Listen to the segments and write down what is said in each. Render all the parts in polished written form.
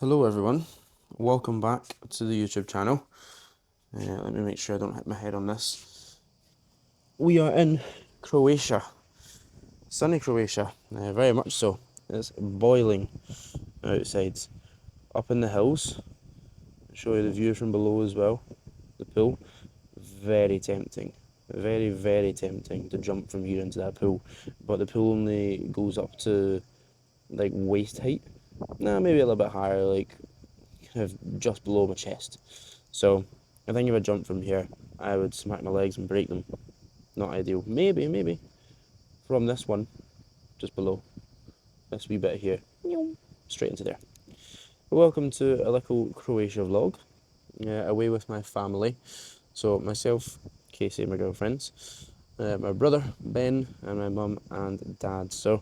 Hello everyone, welcome back to the YouTube channel. Let me make sure I don't hit my head on this. We are in Croatia, sunny Croatia, very much so. It's boiling outside. Up in the hills, I'll show you the view from below as well, the pool. Very tempting, very tempting to jump from here into that pool, but the pool only goes up to like waist height. Nah, maybe a little bit higher, like kind of just below my chest. So I think if I jumped from here, I would smack my legs and break them. Not ideal. Maybe from this one, just below, this wee bit here, straight into there. Welcome to a little Croatia vlog, away with my family. So myself, Casey, my girlfriends, my brother Ben, and my mum and dad. So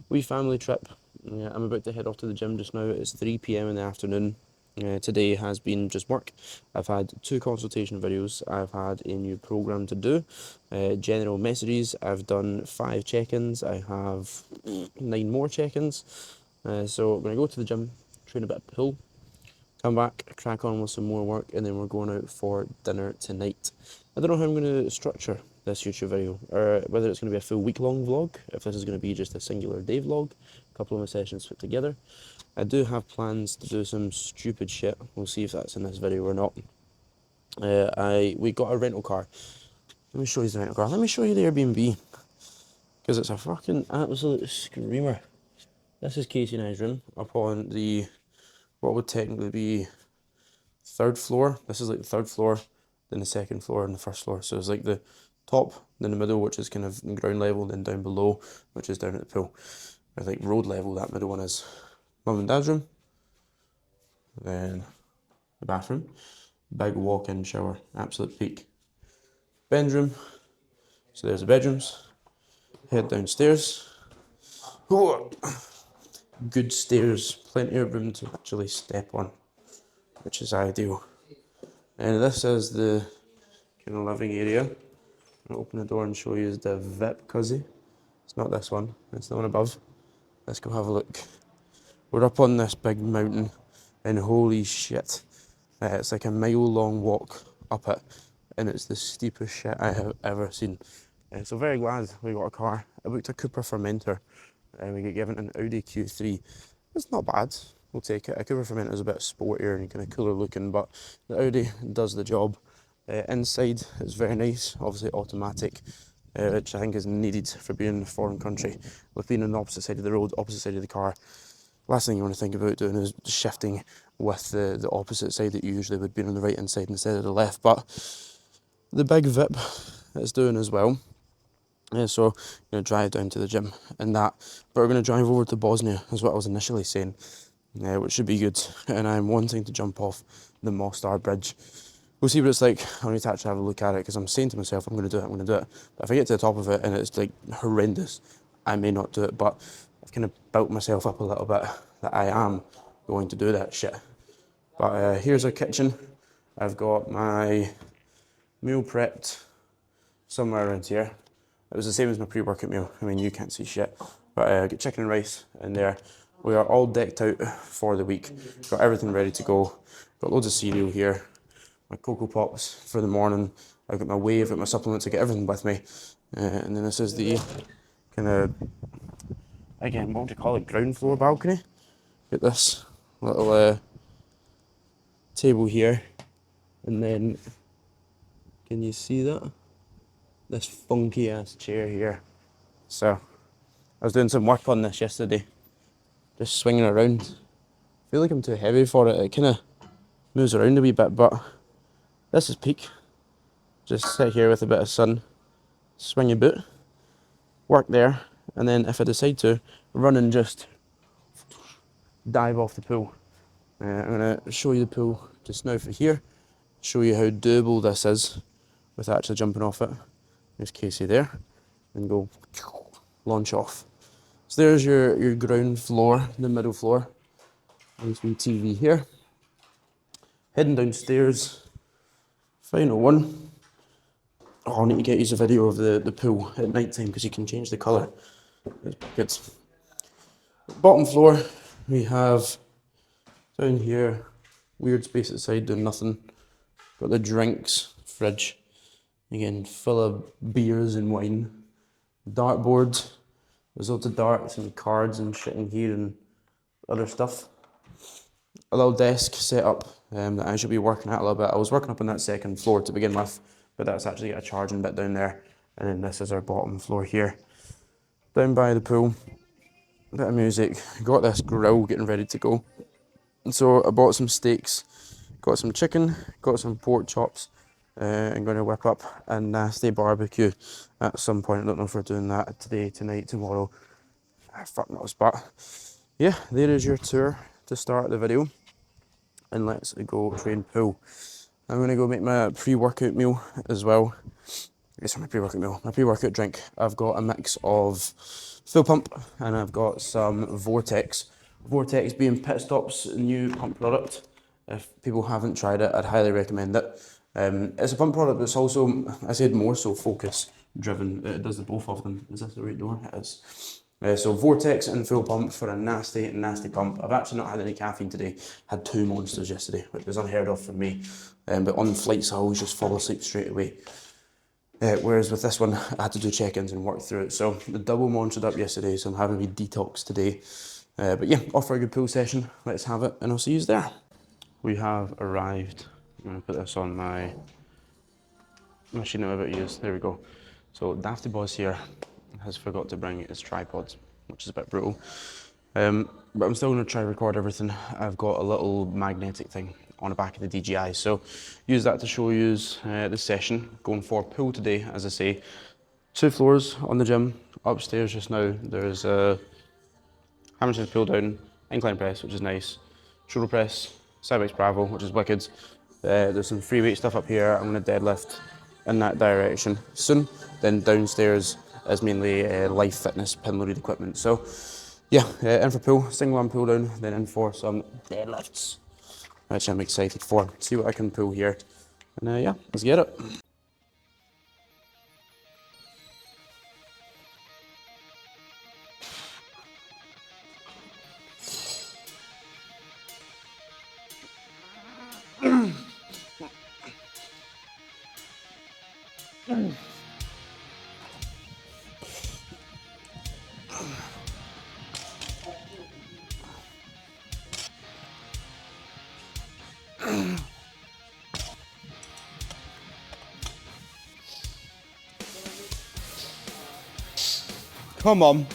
wee family trip. I'm about to head off to the gym just now. It's 3 p.m. in the afternoon. Today has been just work. I've had 2 consultation videos. I've had a new program to do. General messages. I've done 5 check-ins. I have 9 more check-ins. So I'm going to go to the gym, train a bit of pool, come back, crack on with some more work, and then we're going out for dinner tonight. I don't know how I'm going to structure this YouTube video, or whether it's going to be a full week-long vlog, if this is going to be just a singular day vlog, a couple of my sessions put together. I do have plans to do some stupid shit. We'll see if that's in this video or not. We got a rental car. Let me show you the rental car. Let me show you the Airbnb, because it's a fucking absolute screamer. This is Casey and I's room up on the, what would technically be 3rd floor. This is like the 3rd floor, then the 2nd floor, and the 1st floor. So it's like the top, then the middle, which is kind of ground level, then down below, which is down at the pool. Or like road level, that middle one is. Mum and dad's room, then the bathroom, big walk-in shower, absolute peak. Bedroom, so there's the bedrooms. Head downstairs. Oh, good stairs, plenty of room to actually step on, which is ideal. And this is the kind of living area. I'll open the door and show you the VIP cuzzy. It's not this one, it's the one above. Let's go have a look. We're up on this big mountain, and holy shit, it's like a mile-long walk up it, and it's the steepest shit I have ever seen. So very glad we got a car. I booked a Cooper Fermenter, and we get given an Audi Q3. It's not bad, we'll take it. A Cooper Fermenter is a bit sportier and kind of cooler looking, but the Audi does the job. Inside is very nice, obviously automatic, which I think is needed for being in a foreign country. With being on the opposite side of the road, opposite side of the car, last thing you want to think about doing is shifting with the opposite side that you usually would be on the right hand side instead of the left. But the big VIP is doing as well. So I'm going to drive down to the gym and that, but we're going to drive over to Bosnia, is what I was initially saying, which should be good. And I'm wanting to jump off the Mostar bridge. We'll see what it's like. I need to actually have a look at it, because I'm saying to myself, I'm going to do it. But if I get to the top of it and it's like horrendous, I may not do it. But I've kind of built myself up a little bit that I am going to do that shit. But here's our kitchen. I've got my meal prepped somewhere around here. It was the same as my pre-workout meal. I mean, you can't see shit. But I got chicken and rice in there. We are all decked out for the week. Got everything ready to go. Got loads of cereal here. My Cocoa Pops for the morning. I've got my whey, I've got my supplements, I get everything with me. And then this is the kind of, again, what would you call it, ground floor balcony. Got this little table here. And then, can you see that? This funky ass chair here. So, I was doing some work on this yesterday. Just swinging around. I feel like I'm too heavy for it. It kind of moves around a wee bit, but this is peak. Just sit here with a bit of sun, swing your boot, work there, and then if I decide to, run and just dive off the pool. I'm going to show you the pool just now for here, show you how doable this is with actually jumping off it. There's Casey there, and go launch off. So there's your ground floor, the middle floor. Nice wee TV here. Heading downstairs, final one. Oh, I need to get you a video of the pool at night time, because you can change the colour. It's good. Bottom floor, we have Down here, weird space outside doing nothing. Got the drinks fridge. Again, full of beers and wine. Dartboard. There's loads of darts and cards and shit in here and other stuff. A little desk set up that I should be working at a little bit. I was working up on that second floor to begin with, but that's actually got a charging bit down there. And then this is our bottom floor here. Down by the pool, a bit of music. Got this grill getting ready to go. And so I bought some steaks, got some chicken, got some pork chops, I'm going to whip up a nasty barbecue at some point. I don't know if we're doing that today, tonight, tomorrow. Fuck knows, but yeah, there is your tour to start the video. And let's go train pool. I'm going to go make my pre-workout meal as well. It's my pre-workout meal, my pre-workout drink. I've got a mix of Full Pump and I've got some Vortex. Vortex being Pit Stop's new pump product. If people haven't tried it, I'd highly recommend it. It's a pump product that's also, I said more so focus driven. It does the both of them. Is this the right door? It is. So Vortex and Full Pump for a nasty, nasty pump. I've actually not had any caffeine today. Had 2 Monsters yesterday, which was unheard of for me. But on flights, I always just fall asleep straight away. Whereas with this one, I had to do check-ins and work through it. So the double monstered up yesterday, so I'm having a detox today. But yeah, off for a good pool session. Let's have it, and I'll see you there. We have arrived. I'm going to put this on my machine I'm about to use. There we go. So Dafty Boss here has forgot to bring his tripod, which is a bit brutal. But I'm still going to try to record everything. I've got a little magnetic thing on the back of the DJI, so use that to show you the session. Going for pool today, as I say. 2 floors on the gym. Upstairs just now, there's a hamstring pull down, incline press, which is nice, shoulder press, sideways Bravo, which is wicked. There's some free weight stuff up here. I'm going to deadlift in that direction soon. Then downstairs is mainly life fitness pin loaded equipment. So yeah, in for pool, single arm pull down, then in for some deadlifts, which I'm excited for. See what I can pull here. And yeah, let's get it. Come on.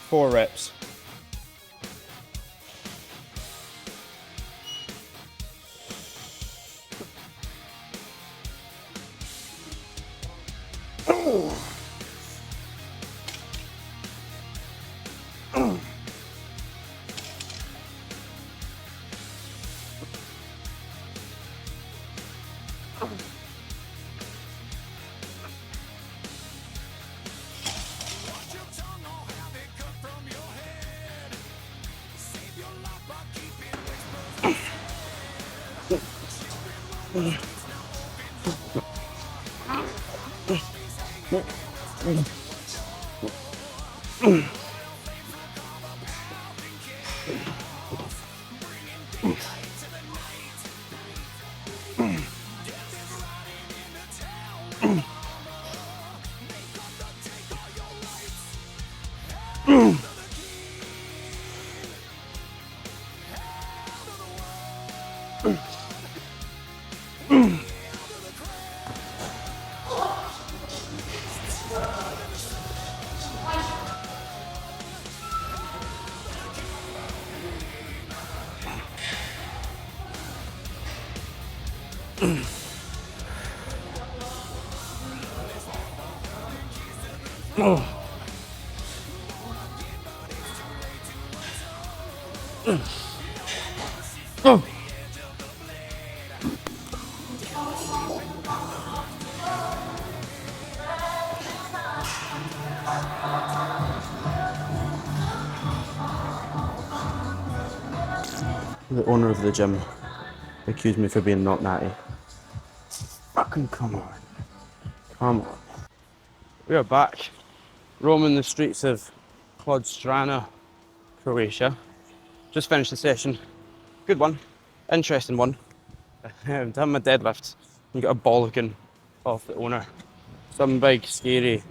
4 reps. The owner of the gym accused me for being not natty. Fucking come on. Come on. We are back, roaming the streets of Klodstrana, Croatia. just finished the session. Good one, interesting one. Done my deadlift. You got a bollocking off the owner. Some big, scary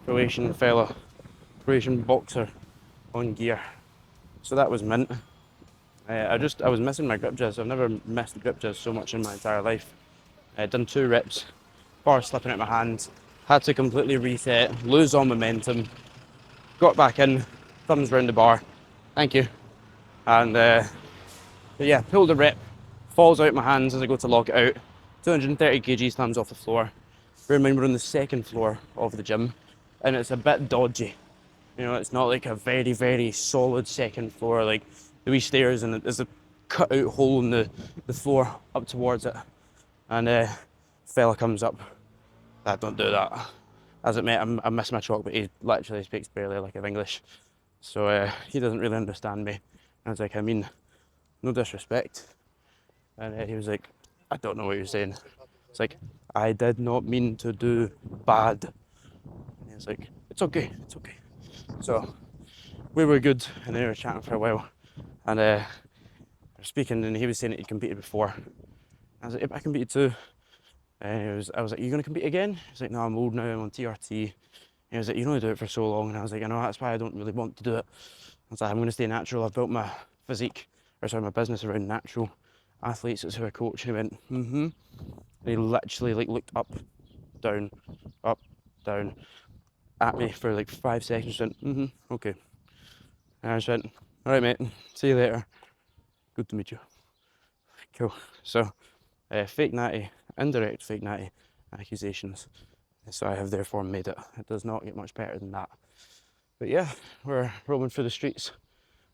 Croatian fella, Croatian boxer on gear. So that was mint. I was missing my grip jizz. I've never missed the grip jizz so much in my entire life. Done 2 reps, bar slipping out my hand, had to completely reset, lose all momentum, got back in, thumbs round the bar, thank you, and yeah, pulled a rep, falls out my hands as I go to lock it out, 230 kg slams off the floor. Bear in mind we're on the 2nd floor of the gym, and it's a bit dodgy. You know, it's not like a very, very solid 2nd floor, like the wee stairs, and there's a cut out hole in the floor up towards it. And fella comes up, don't do that. As it may, I miss my chalk, but he literally speaks barely a lick of English. So he doesn't really understand me. And I was like, I mean, no disrespect. And he was like, I don't know what you're saying. It's like, I did not mean to do bad. And he was like, it's okay, it's okay. So we were good, and they were chatting for a while. And we were speaking, and he was saying that he'd competed before. I was like, yep, I competed too. And I was like, are you going to compete again? He's like, no, I'm old now, I'm on TRT. And he was like, you can only do it for so long. And I was like, I know, that's why I don't really want to do it. I was like, I'm going to stay natural. I've built my physique, or sorry, my business around natural athletes. That's who I coach. And he went, mm-hmm. And he literally like looked up, down, at me for like 5 seconds. Went, mm-hmm, okay. And I just went, all right, mate, see you later. Good to meet you. Cool. So, fake natty, indirect fake natty accusations. So I have therefore made it. It does not get much better than that. But yeah, we're roaming through the streets.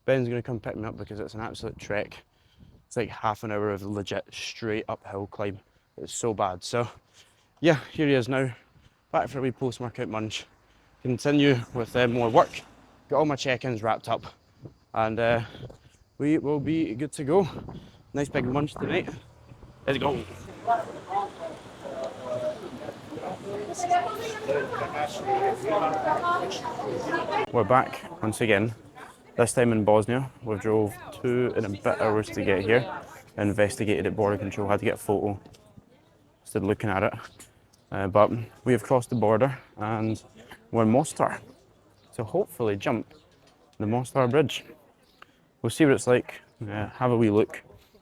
Ben's gonna come pick me up because it's an absolute trek. It's like half an hour of legit straight uphill climb. It's so bad. So yeah, here he is now. Back for a wee post-workout munch. Continue with more work. Got all my check-ins wrapped up. And we will be good to go. Nice big munch tonight. Let's go. We're back once again, this time in Bosnia. We drove 2.5 hours to get here, investigated at border control, had to get a photo, stood looking at it. But we have crossed the border and we're in Mostar, so hopefully jump the Mostar Bridge. We'll see what it's like, have a wee look.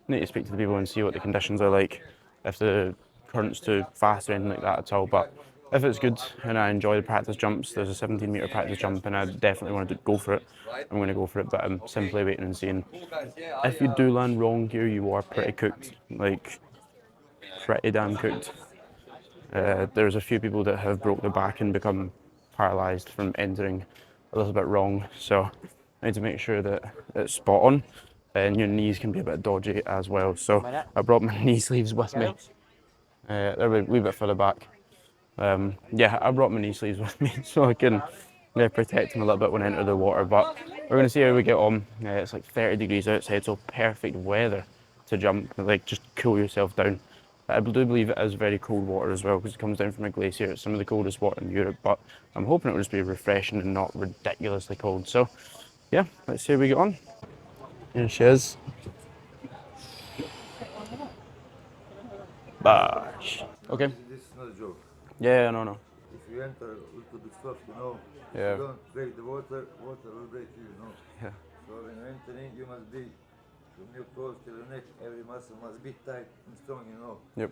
Need to speak to the people and see what the conditions are like, if the current's too fast or anything like that at all. But if it's good and I enjoy the practice jumps, there's a 17-metre practice jump and I definitely want to go for it. I'm going to go for it, but I'm simply waiting and seeing. If you do land wrong here, you are pretty cooked, like pretty damn cooked. There's a few people that have broke their back and become paralysed from entering a little bit wrong, so I need to make sure that it's spot on, and your knees can be a bit dodgy as well. So I brought my knee sleeves with me. They're a wee bit further back. Yeah, I brought my knee sleeves with me so I can protect them a little bit when I enter the water, but we're going to see how we get on. It's like 30 degrees outside, so perfect weather to jump, like just cool yourself down. I do believe it is very cold water as well because it comes down from a glacier. It's some of the coldest water in Europe, but I'm hoping it will just be refreshing and not ridiculously cold. So yeah, let's see how we get on. Here she is. Bash. Okay. This is not a joke. Yeah, no. If you enter a little bit soft, if Yeah. you don't break the water, water will break you, Yeah. So when you enter in, you must be from your toes to your neck, every muscle must be tight and strong, Yep.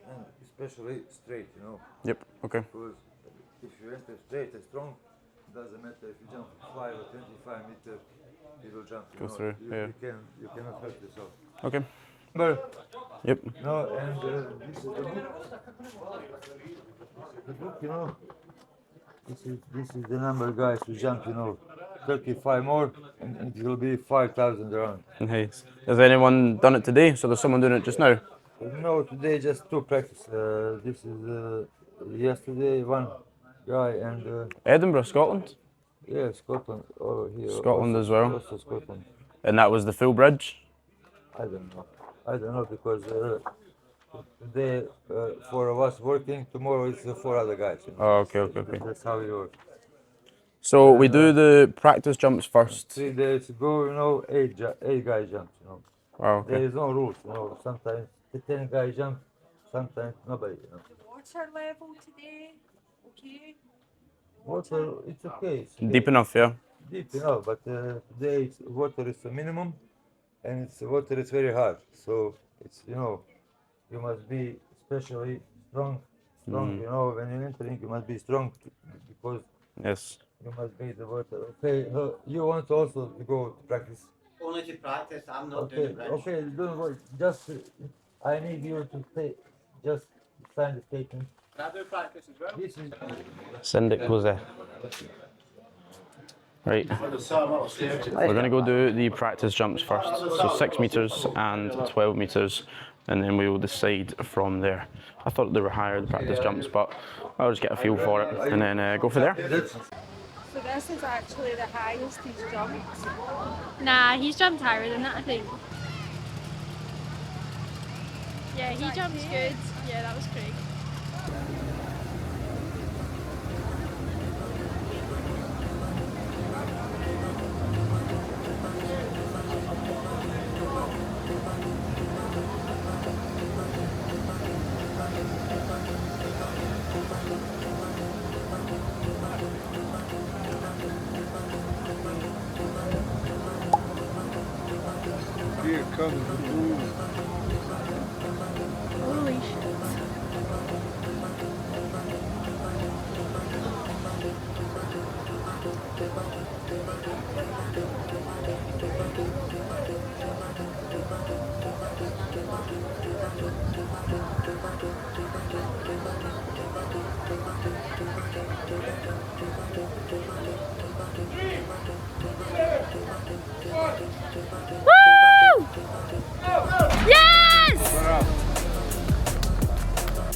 And especially straight, Yep. Okay. because if you enter straight and strong, doesn't matter if you jump 5 or 25 meters, you will jump. Go through, yeah. You cannot hurt yourself. Okay. But Yep. no, and this is the book. The book, this is the number, guys, to jump, 35 more, and it will be 5,000 around. Nice. Has anyone done it today? So there's someone doing it just now? No, today just 2 practice. This is yesterday one guy and Edinburgh, Scotland? yeah, Scotland over here. Scotland also, as well. Also Scotland. And that was the full bridge? I don't know because today 4 of us working. Tomorrow it's 4 other guys. Oh, okay. That's how it works. So we do the practice jumps first. 3 days ago, you know, 8 guy jumps, you know. Oh, There okay. is no rules, you know. Sometimes the 10 guy jump, sometimes nobody, you know. The water level today, okay? Water, it's okay. It's okay. Deep enough, yeah. Deep enough, but today water is the minimum, and water is very hard. So it's, you know, you must be especially strong. Mm. You know, when you're entering, you must be strong because Yes. you must be the water. Okay, you want also to go to practice? Only to practice. I'm not Okay, doing the bridge. okay, don't worry. Just I need you to just sign the statement. Can I do practice as well? This is Send it close there. Right. We're going to go do the practice jumps first. So 6 meters and 12 meters, and then we will decide from there. I thought they were higher, the practice jumps, but I'll just get a feel for it and then go for there. So this is actually the highest he's jumped. Nah, he's jumped higher than that, I think. Yeah, he jumps good. Yeah, that was Craig. here comes the move. Holy shit. Woo! Yes!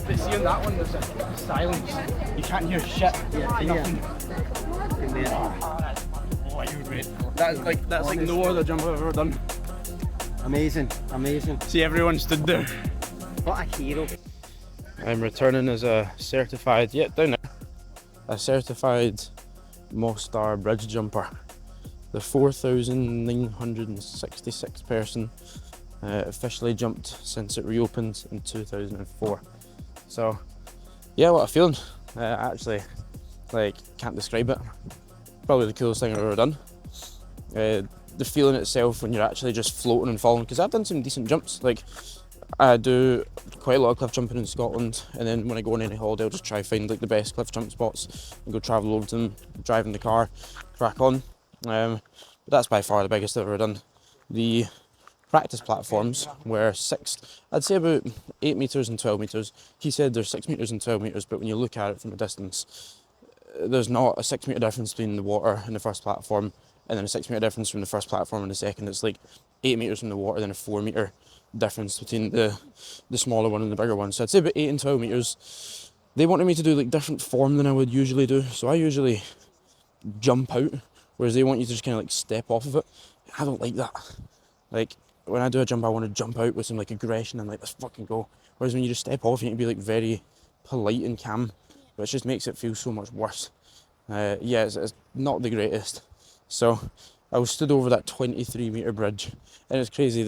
But see on that one, there's a silence. You can't hear shit. Nothing. Oh, you're great. That's like no other jump I've ever done. Amazing, amazing. See, everyone stood there. What a hero. I'm returning as a certified, down there, a certified Mostar bridge jumper. The 4,966 person officially jumped since it reopened in 2004. So yeah, what a feeling. Actually, like, can't describe it. Probably the coolest thing I've ever done. The feeling itself when you're actually just floating and falling, because I've done some decent jumps. Like, I do quite a lot of cliff jumping in Scotland, and then when I go on any holiday, I'll just try find like the best cliff jump spots and go travel over to them, drive in the car, crack on. But that's by far the biggest I've ever done. The practice platforms were I'd say about 8 meters and 12 meters. He said there's 6 meters and 12 meters, but when you look at it from a distance, there's not a 6 meter difference between the water and the first platform, and then a 6 meter difference from the first platform and the second. It's like 8 meters from the water, then a 4 meter difference between the smaller one and the bigger one. So I'd say about 8 and 12 meters. They wanted me to do like different form than I would usually do. So I usually jump out, whereas they want you to just kind of like step off of it. I don't like that. Like, when I do a jump, I want to jump out with some like aggression and like, let's fucking go. Whereas when you just step off, you need to be like very polite and calm, which just makes it feel so much worse. Yeah, it's not the greatest. So I was stood over that 23 meter bridge, and it's crazy.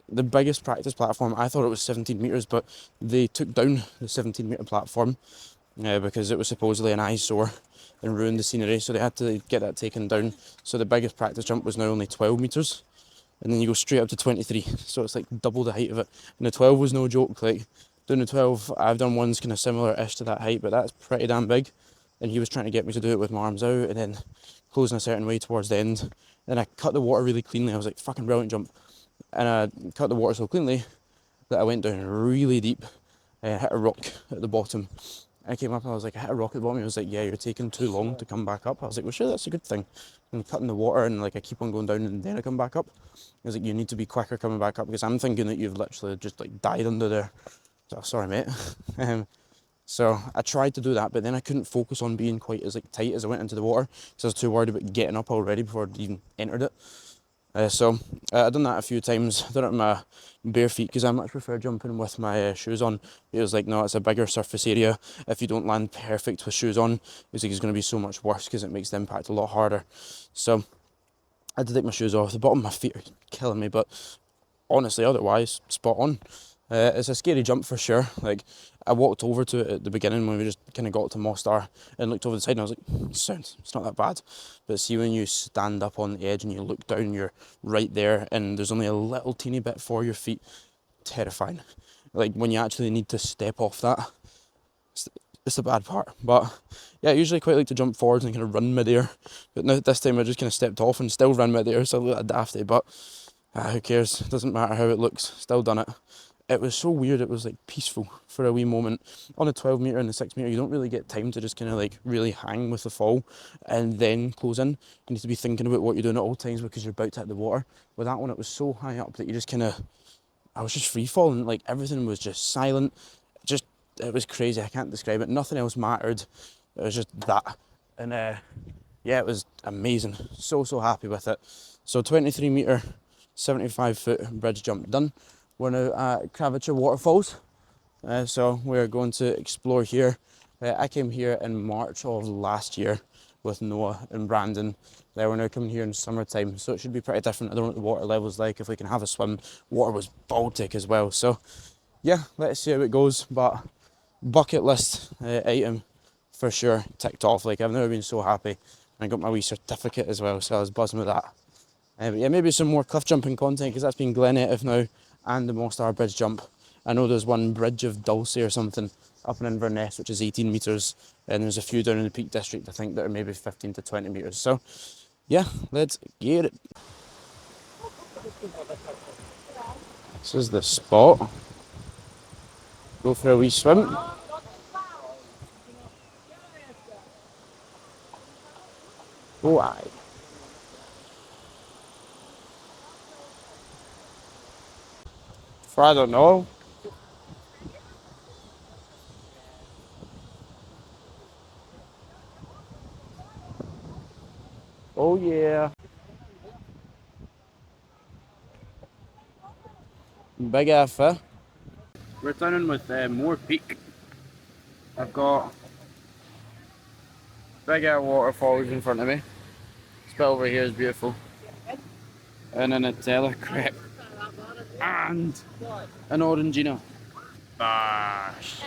The biggest practice platform, I thought it was 17 meters, but they took down the 17 meter platform because it was supposedly an eyesore and ruined the scenery, so they had to get that taken down. So the biggest practice jump was now only 12 meters, and then you go straight up to 23, so it's like double the height of it. And the 12 was no joke. Like, doing the 12, I've done ones kind of similar-ish to that height, but that's pretty damn big. And he was trying to get me to do it with my arms out and then closing a certain way towards the end. Then I cut the water really cleanly. I was like, fucking brilliant jump. And I cut the water so cleanly that I went down really deep and hit a rock at the bottom. I came up and I was like, I hit a rock at the bottom. He was like, yeah, you're taking too long to come back up. I was like, well, sure, that's a good thing. I'm cutting the water and like I keep on going down and then I come back up. He was like, you need to be quicker coming back up, because I'm thinking that you've literally just like died under there. So, sorry, mate. So I tried to do that, but then I couldn't focus on being quite as like tight as I went into the water, because I was too worried about getting up already before I'd even entered it. I've done that a few times. Done it with my bare feet because I much prefer jumping with my shoes on. It was like, no, it's a bigger surface area. If you don't land perfect with shoes on, it's like it's going to be so much worse because it makes the impact a lot harder. So I had to take my shoes off. The bottom of my feet are killing me, but honestly, otherwise, spot on. It's a scary jump for sure. Like, I walked over to it at the beginning when we just kind of got to Mostar and looked over the side and I was like, sound, it's not that bad. But see, when you stand up on the edge and you look down, you're right there and there's only a little teeny bit for your feet. Terrifying. Like, when you actually need to step off that, it's the bad part. But yeah, I usually quite like to jump forwards and kind of run mid-air. But now this time I just kind of stepped off and still ran mid-air, so I look like a dafty. But who cares? It doesn't matter how it looks. Still done it. It was so weird. It was like peaceful for a wee moment. On a 12 metre and a 6 metre, you don't really get time to just kind of like really hang with the fall and then close in. You need to be thinking about what you're doing at all times because you're about to hit the water. With that one, it was so high up that you just kind of, I was just free falling. Like everything was just silent. Just, it was crazy. I can't describe it. Nothing else mattered. It was just that. And yeah, it was amazing. So happy with it. So 23 metre, 75 foot bridge jump done. We're now at Cravacher Waterfalls. So we're going to explore here. I came here in March of last year with Noah and Brandon. We're now coming here in summertime, so it should be pretty different. I don't know what the water level's like, if we can have a swim. Water was Baltic as well. So yeah, let's see how it goes. But bucket list item for sure ticked off. Like, I've never been so happy. I got my wee certificate as well, so I was buzzing with that. But yeah, maybe some more cliff jumping content because that's been Glenative now and the Mostar bridge jump. I know there's one Bridge of Dulce or something up in Inverness, which is 18 metres, and there's a few down in the Peak District, I think, that are maybe 15 to 20 metres. So yeah, let's get it. This is the spot. Go for a wee swim. Oh, aye. For I don't know. Oh yeah. Big F, eh? Returning with more peak. I've got big waterfalls in front of me. This bit over here is beautiful. And a Nutella crepe. And an Orangina. Bash.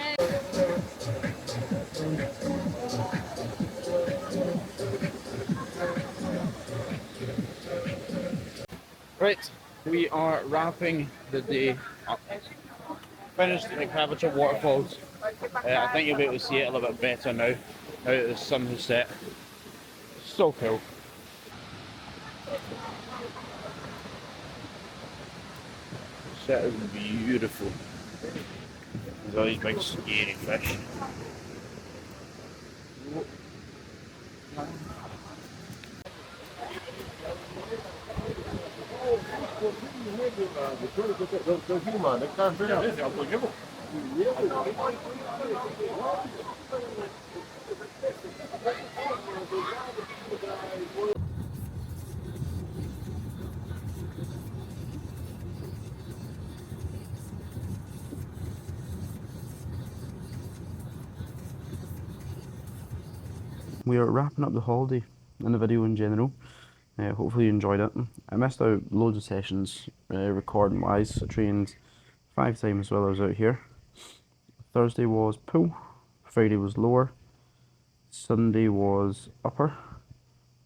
Right, we are wrapping the day up. Finished the Cravacher Waterfalls. I think you'll be able to see it a little bit better now that the sun has set. So cool. That is beautiful. There's all these big scary fish. We are wrapping up the holiday and the video in general. Hopefully you enjoyed it. I missed out loads of sessions recording wise. I trained 5 times while I was out here. Thursday was pool, Friday was lower, Sunday was upper,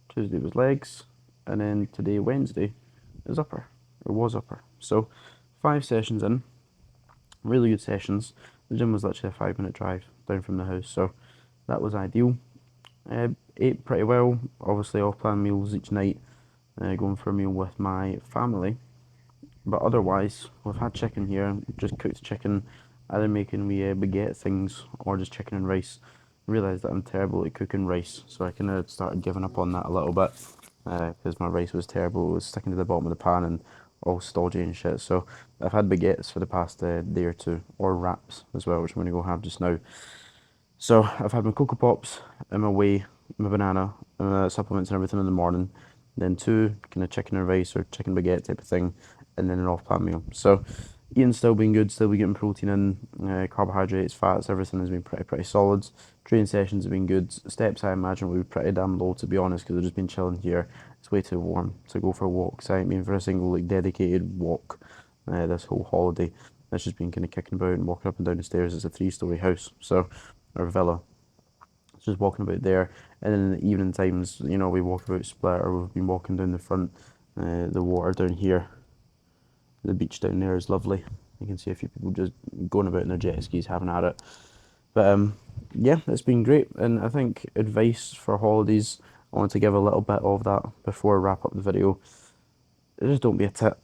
Tuesday was legs, and then today, Wednesday, is upper, or was upper. So 5 sessions in, really good sessions. The gym was literally a 5-minute drive down from the house, so that was ideal. Ate pretty well, obviously off-plan meals each night, going for a meal with my family. But otherwise, we've had chicken here, just cooked chicken, either making me baguette things or just chicken and rice. Realised that I'm terrible at cooking rice, so I kind of started giving up on that a little bit because my rice was terrible. It was sticking to the bottom of the pan and all stodgy and shit. So I've had baguettes for the past day or two, or wraps as well, which I'm going to go have just now. So I've had my Cocoa Pops and my whey, my banana, supplements and everything in the morning. then 2 kind of chicken or rice or chicken baguette type of thing, and then an off-plan meal. So eating still been good, still be getting protein in, carbohydrates, fats, everything has been pretty solid. Training sessions have been good. Steps I imagine will be pretty damn low, to be honest, because I've just been chilling here. It's way too warm to go for walks. I ain't been for a single like dedicated walk this whole holiday. It's just been kind of kicking about and walking up and down the stairs. It's a 3-story house, so, or villa. Just walking about there, and then in the evening times, you know, we walk about Split, or we've been walking down the front. The water down here, the beach down there is lovely. You can see a few people just going about in their jet skis, having at it. But yeah, it's been great, and I think advice for holidays, I want to give a little bit of that before I wrap up the video. Just don't be a tit.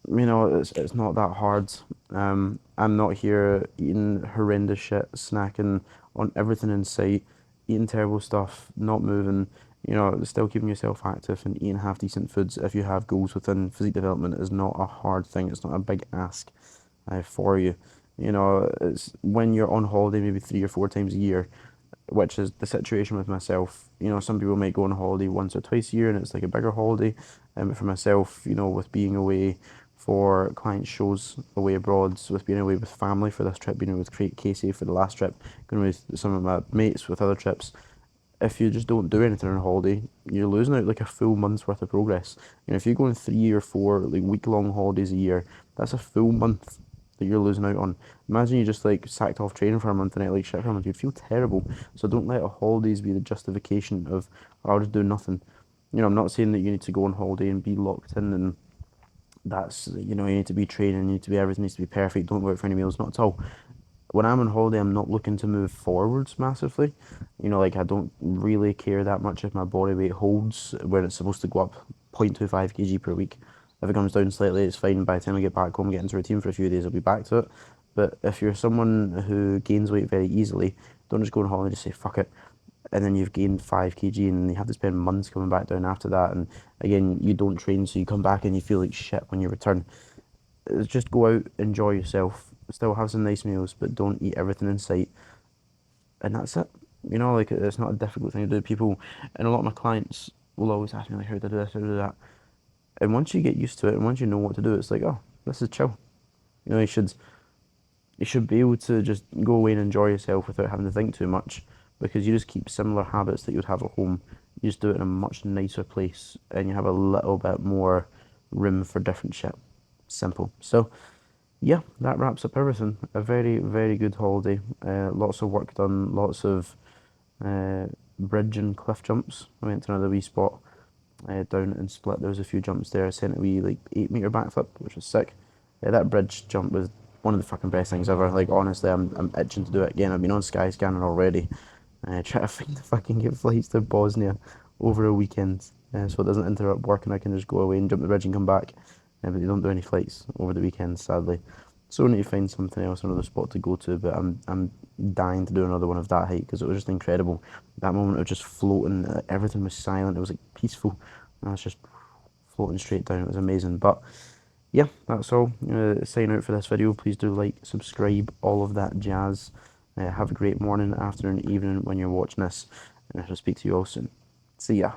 You know, it's not that hard. I'm not here eating horrendous shit, snacking on everything in sight, eating terrible stuff, not moving. You know, still keeping yourself active and eating half decent foods if you have goals within physique development is not a hard thing. It's not a big ask for you. You know, it's when you're on holiday maybe 3 or 4 times a year, which is the situation with myself. You know, some people might go on holiday once or twice a year and it's like a bigger holiday. But for myself, you know, with being away for client shows away abroad, with being away with family for this trip, being away with Casey for the last trip, going with some of my mates with other trips, if you just don't do anything on holiday, you're losing out like a full month's worth of progress. You know, if you're going 3 or 4 like week-long holidays a year, that's a full month that you're losing out on. Imagine you just like sacked off training for a month and ate like shit for a month. You'd feel terrible. So don't let a holidays be the justification of, "Oh, I'll just do nothing." You know, I'm not saying that you need to go on holiday and be locked in and that's, you know, you need to be training, you need to be, everything needs to be perfect, don't go out for any meals, not at all. When I'm on holiday, I'm not looking to move forwards massively. You know, like I don't really care that much if my body weight holds where it's supposed to go up 0.25 kg per week. If it comes down slightly, it's fine. By the time I get back home, get into routine for a few days, I'll be back to it. But if you're someone who gains weight very easily, don't just go on holiday and just say fuck it, and then you've gained 5 kg and you have to spend months coming back down after that. And again, you don't train, so you come back and you feel like shit when you return. Just go out, enjoy yourself, still have some nice meals, but don't eat everything in sight. And that's it. You know, like it's not a difficult thing to do. People, and a lot of my clients will always ask me like, how to do this, how to do that. And once you get used to it, and once you know what to do, it's like, oh, this is chill. You know, you should be able to just go away and enjoy yourself without having to think too much, because you just keep similar habits that you'd have at home. You just do it in a much nicer place, and you have a little bit more room for different shit. Simple. So yeah, that wraps up everything. A very, very good holiday. Lots of work done, lots of bridge and cliff jumps. I went to another wee spot down in Split. There was a few jumps there. I sent a wee like 8 meter backflip, which was sick. That bridge jump was one of the fucking best things ever. Like honestly, I'm itching to do it again. I've been on Skyscanner already, trying to find the fucking get flights to Bosnia over a weekend, so it doesn't interrupt work and I can just go away and jump the bridge and come back. But they don't do any flights over the weekend, sadly. So I need to find something else, another spot to go to. But I'm dying to do another one of that height because it was just incredible. That moment of just floating, everything was silent. It was like peaceful. And I was just floating straight down. It was amazing. But yeah, that's all. Sign out for this video. Please do like, subscribe, all of that jazz. Have a great morning, afternoon, evening when you're watching this. And I shall speak to you all soon. See ya.